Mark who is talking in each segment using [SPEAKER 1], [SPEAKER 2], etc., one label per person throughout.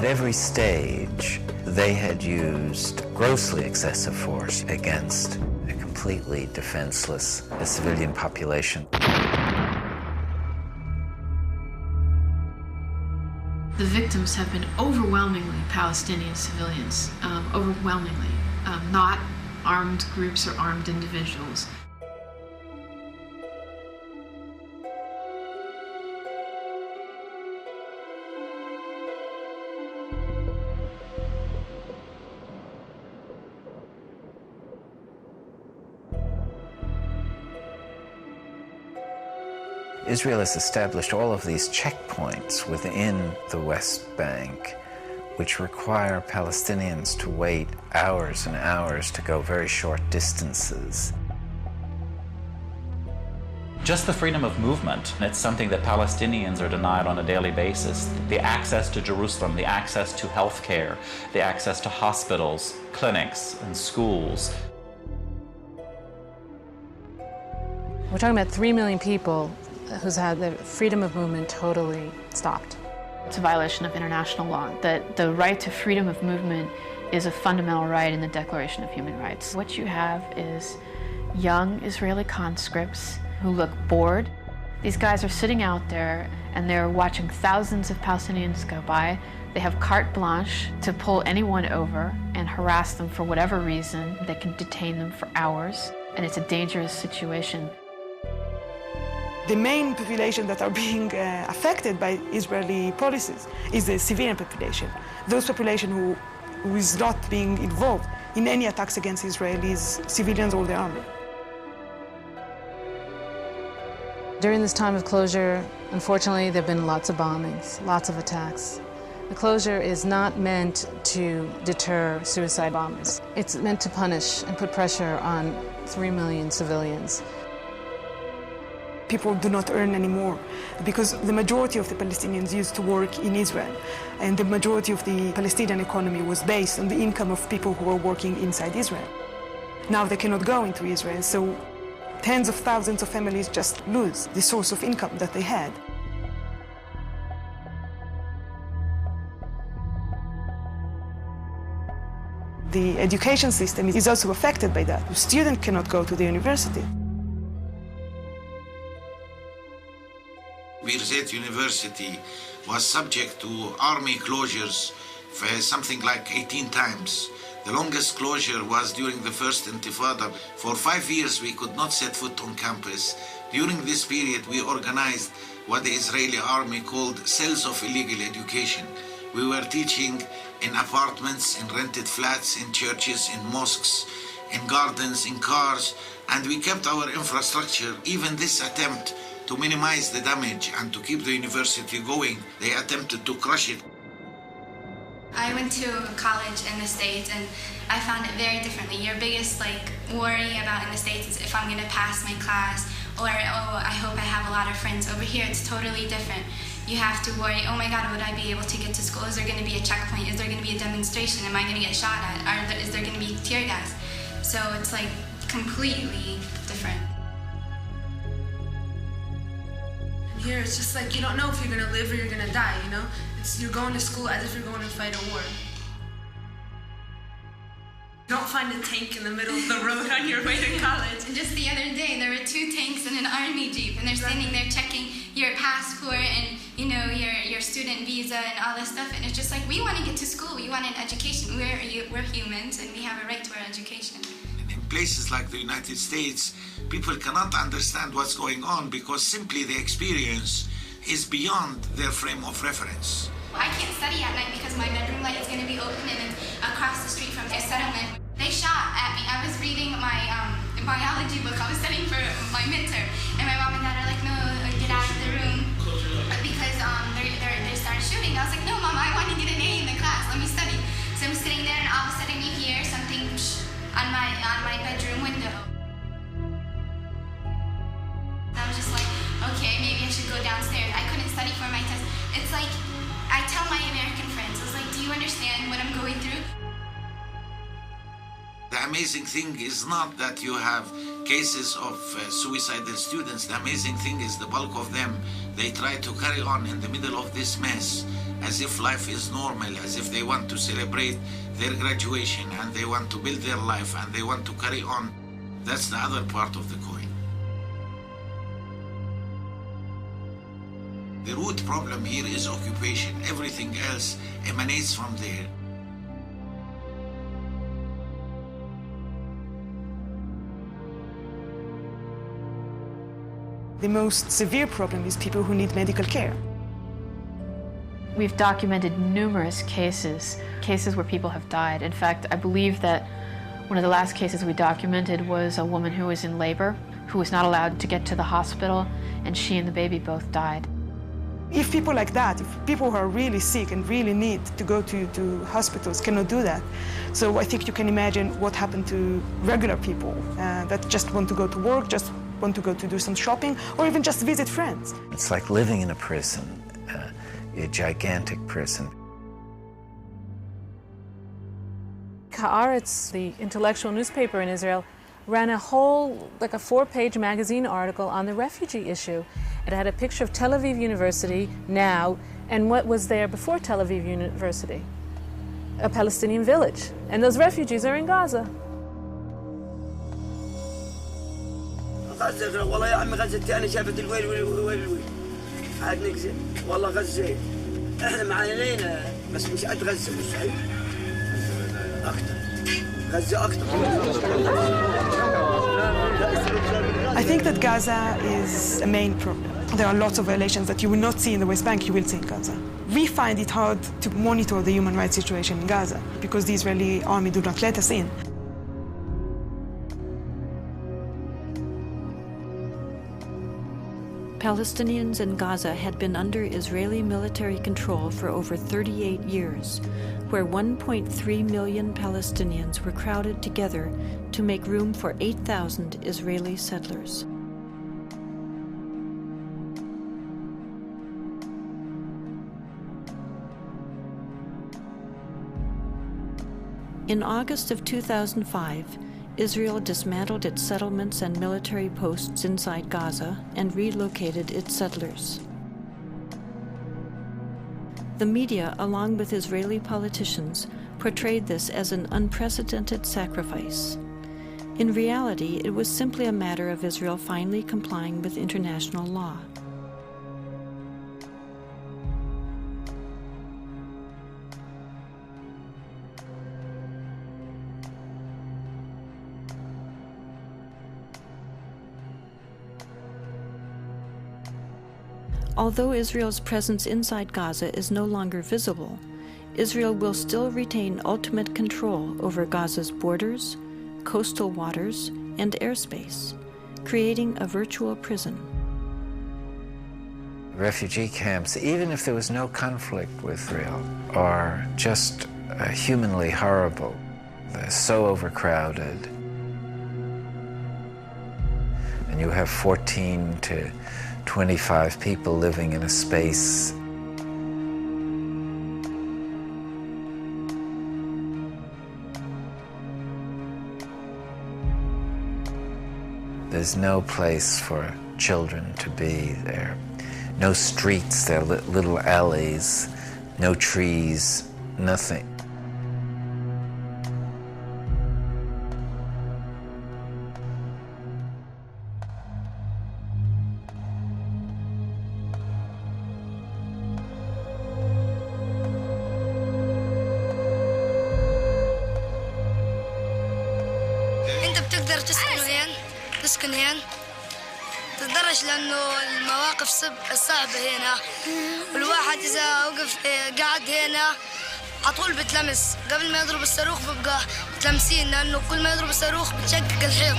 [SPEAKER 1] At every stage, they had used grossly excessive force against a completely defenseless civilian population.
[SPEAKER 2] The victims have been overwhelmingly Palestinian civilians, overwhelmingly, not armed groups or armed individuals.
[SPEAKER 1] Israel has established all of these checkpoints within the West Bank, which require Palestinians to wait hours and hours to go very short distances.
[SPEAKER 3] Just the freedom of movement, it's something that Palestinians are denied on a daily basis. The access to Jerusalem, the access to health care, the access to hospitals, clinics, and schools.
[SPEAKER 4] We're talking about 3 million people who's had their freedom of movement totally stopped.
[SPEAKER 2] It's a violation of international law, that the right to freedom of movement is a fundamental right in the Declaration of Human Rights. What you have is young Israeli conscripts who look bored. These guys are sitting out there and they're watching thousands of Palestinians go by. They have carte blanche to pull anyone over and harass them for whatever reason. They can detain them for hours, and it's a dangerous situation.
[SPEAKER 5] The main population that are being affected by Israeli policies is the civilian population. Those population who is not being involved in any attacks against Israelis, civilians or the army.
[SPEAKER 4] During this time of closure, unfortunately, there have been lots of bombings, lots of attacks. The closure is not meant to deter suicide bombers. It's meant to punish and put pressure on 3 million civilians.
[SPEAKER 5] People do not earn anymore because the majority of the Palestinians used to work in Israel, and the majority of the Palestinian economy was based on the income of people who were working inside Israel. Now they cannot go into Israel, so tens of thousands of families just lose the source of income that they had. The education system is also affected by that. The student cannot go to the university.
[SPEAKER 6] Birzeit University was subject to army closures for something like 18 times. The longest closure was during the first Intifada. For 5 years, we could not set foot on campus. During this period, we organized what the Israeli army called cells of illegal education. We were teaching in apartments, in rented flats, in churches, in mosques, in gardens, in cars, and we kept our infrastructure. Even this attempt to minimize the damage and to keep the university going, they attempted to crush it.
[SPEAKER 7] I went to college in the States and I found it very differently. Your biggest worry about in the States is if I'm gonna pass my class, or I hope I have a lot of friends. Over here it's totally different. You have to worry, oh my God, would I be able to get to school? Is there gonna be a checkpoint? Is there gonna be a demonstration? Am I gonna get shot at? Is there gonna be tear gas? So it's completely different.
[SPEAKER 8] Here it's just you don't know if you're gonna live or you're gonna die, you know? You're going to school as if you're going to fight a war. You don't find a tank in the middle of the road on your way to college.
[SPEAKER 7] Just the other day, there were 2 tanks and an army jeep, and they're standing there checking your passport and your student visa and all this stuff. And it's just we want to get to school. We want an education. We're humans, and we have a right to our education.
[SPEAKER 6] In places like the United States, people cannot understand what's going on because simply the experience is beyond their frame of reference.
[SPEAKER 7] I can't study at night because my bedroom light is going to be open and then across the street from their settlement. They shot at me. I was reading my biology book. I was studying for my midterm. And my mom and dad are like, no, get out of the room. Because they started shooting. I was like, no, Mom, I want to get an A in the class. Let me study. So I'm sitting there and all of a sudden you hear something on my bedroom window. I was just like, okay, maybe I should go downstairs. I couldn't study for my test. It's I tell my American friends, I was like, do you understand what I'm going through?
[SPEAKER 6] The amazing thing is not that you have cases of suicidal students. The amazing thing is the bulk of them, they try to carry on in the middle of this mess as if life is normal, as if they want to celebrate their graduation and they want to build their life and they want to carry on. That's the other part of the coin. The root problem here is occupation. Everything else emanates from there.
[SPEAKER 5] The most severe problem is people who need medical care.
[SPEAKER 2] We've documented numerous cases where people have died. In fact, I believe that one of the last cases we documented was a woman who was in labor, who was not allowed to get to the hospital, and she and the baby both died.
[SPEAKER 5] If people like that, if people who are really sick and really need to go to hospitals cannot do that, so I think you can imagine what happened to regular people that just want to go to work, just want to go to do some shopping, or even just visit friends.
[SPEAKER 1] It's like living in a prison, a gigantic prison.
[SPEAKER 4] Haaretz, the intellectual newspaper in Israel, ran a whole, like a 4-page magazine article on the refugee issue. It had a picture of Tel Aviv University now and what was there before Tel Aviv University, a Palestinian village. And those refugees are in Gaza.
[SPEAKER 9] غزة والله يا عمي غزة الثانية شافت الويل ويل عاد نكذب والله غزة احنا معانينا بس مش قد غزة مستحيل أكتر غزة أكتر.
[SPEAKER 5] I think that Gaza is a main problem. There are lots of violations that you will not see in the West Bank, you will see in Gaza. We find it hard to monitor the human rights situation in Gaza because the Israeli army do not let us in.
[SPEAKER 10] Palestinians in Gaza had been under Israeli military control for over 38 years, where 1.3 million Palestinians were crowded together to make room for 8,000 Israeli settlers. In August of 2005, Israel dismantled its settlements and military posts inside Gaza and relocated its settlers. The media, along with Israeli politicians, portrayed this as an unprecedented sacrifice. In reality, it was simply a matter of Israel finally complying with international law. Although Israel's presence inside Gaza is no longer visible, Israel will still retain ultimate control over Gaza's borders, coastal waters, and airspace, creating a virtual prison.
[SPEAKER 1] Refugee camps, even if there was no conflict with Israel, are just humanly horrible. They're so overcrowded. And you have 14 to 25 people living in a space. There's no place for children to be there. No streets, there are little alleys, no trees, nothing.
[SPEAKER 11] تسكن هنا تتدرج لأنه المواقف صعبة هنا والواحد إذا وقف قاعد هنا عطول بتلمس قبل ما يضرب الصاروخ ببقى متلمسين لأنه كل ما يضرب الصاروخ بتشقق الحيط.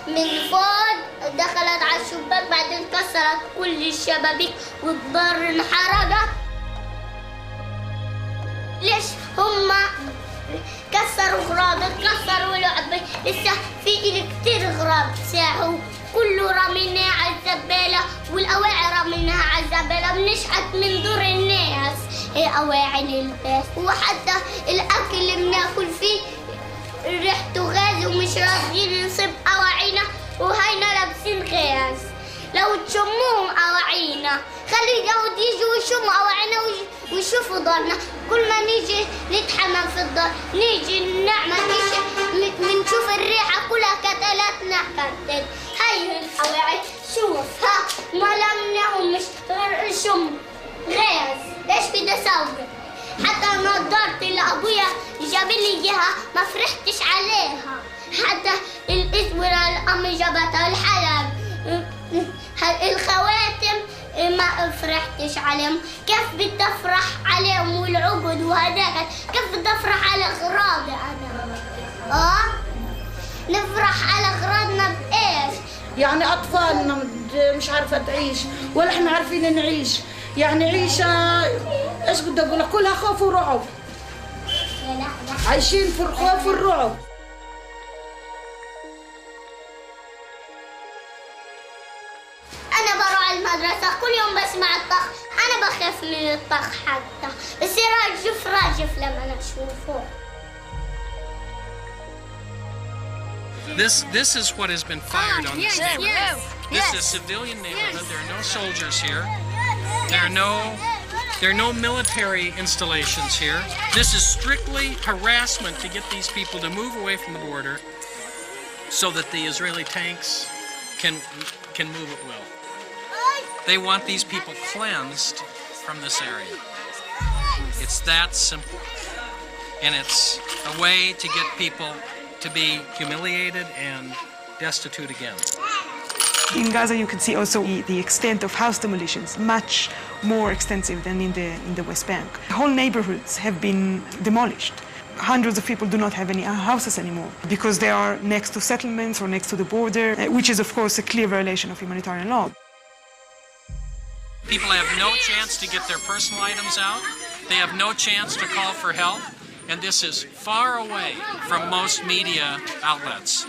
[SPEAKER 12] من فوق دخلت على الشباك بعدين كسرت كل الشبابيك والدار انحرقت. ليش هم كسروا أغراض كسروا لعبة لسه في إلي كتير أغراض ساعوا كله رميناه على الزبالة والأواعي رميناها على الزبالة بنشحت من دور الناس هي أواعي للباس وحتى الأكل اللي بناكل فيه ريحته غاز ومش راضيين نصيب أواعينا وهينا لابسين غاز لو تشموهم أواعينا خلي اليهود يجوا ويشموا أواعينا ويشوفوا دارنا كل ما نيجي نتحمم في الدار نيجي نعمل نيجي بنشوف الريحة كلها كتلاتنا كتل هاي الأواعي شوف ها ما لمناهم مش غير شم غاز ايش بدي اسوي حتى نظارتي اللي ابويا جاب لي اياها ما فرحتش عليها حتى الاسوره اللي امي جابتها الحلب الخواتم ما فرحتش عليهم كيف بدي افرح عليهم والعقد وهداك كيف بدي افرح على اغراضي انا نفرح على اغراضنا بايش
[SPEAKER 13] يعني اطفالنا مش عارفه تعيش ولا احنا عارفين نعيش يعني عيشه ايش بدي اقول لك كلها خوف ورعب عايشين في الخوف والرعب
[SPEAKER 12] أنا بروح المدرسة كل يوم بسمع الطخ أنا بخاف من الطخ حتى بصير راجف لما أشوفه
[SPEAKER 14] This is what has been fired on this neighborhood. This is a civilian neighborhood. There are no soldiers here. There are no military installations here. This is strictly harassment to get these people to move away from the border so that the Israeli tanks can move at will. They want these people cleansed from this area. It's that simple. And it's a way to get people to be humiliated and destitute again.
[SPEAKER 5] In Gaza, you can see also the extent of house demolitions, much more extensive than in the West Bank. Whole neighborhoods have been demolished. Hundreds of people do not have any houses anymore because they are next to settlements or next to the border, which is, of course, a clear violation of humanitarian law.
[SPEAKER 14] People have no chance to get their personal items out. They have no chance to call for help. And this is far away from most media outlets.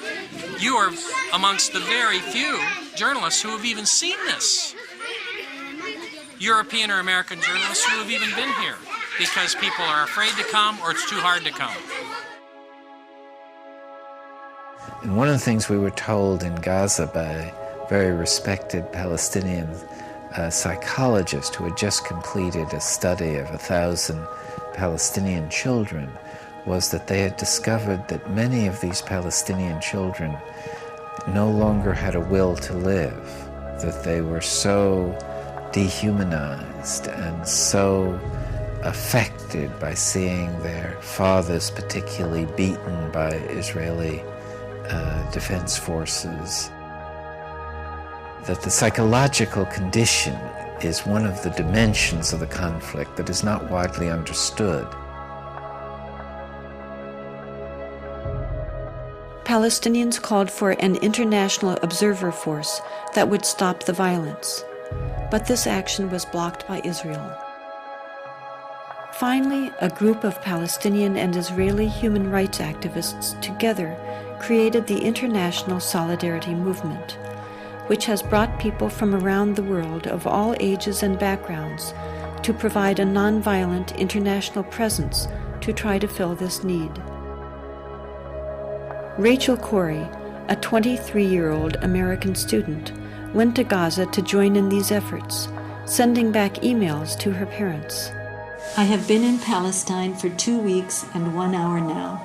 [SPEAKER 14] You are amongst the very few journalists who have even seen this. European or American journalists who have even been here because people are afraid to come or it's too hard to come.
[SPEAKER 1] And one of the things we were told in Gaza by very respected Palestinian psychologist who had just completed a study of 1,000 Palestinian children was that they had discovered that many of these Palestinian children no longer had a will to live, that they were so dehumanized and so affected by seeing their fathers particularly beaten by Israeli defense forces, that the psychological condition is one of the dimensions of the conflict that is not widely understood.
[SPEAKER 10] Palestinians called for an international observer force that would stop the violence, but this action was blocked by Israel. Finally, a group of Palestinian and Israeli human rights activists together created the International Solidarity Movement, which has brought people from around the world of all ages and backgrounds to provide a nonviolent international presence to try to fill this need. Rachel Corey, a 23-year-old American student, went to Gaza to join in these efforts, sending back emails to her parents.
[SPEAKER 15] I have been in Palestine for 2 weeks and 1 hour now,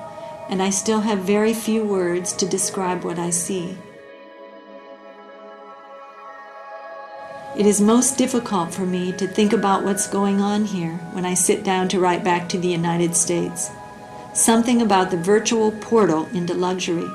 [SPEAKER 15] and I still have very few words to describe what I see. It is most difficult for me to think about what's going on here when I sit down to write back to the United States. Something about the virtual portal into luxury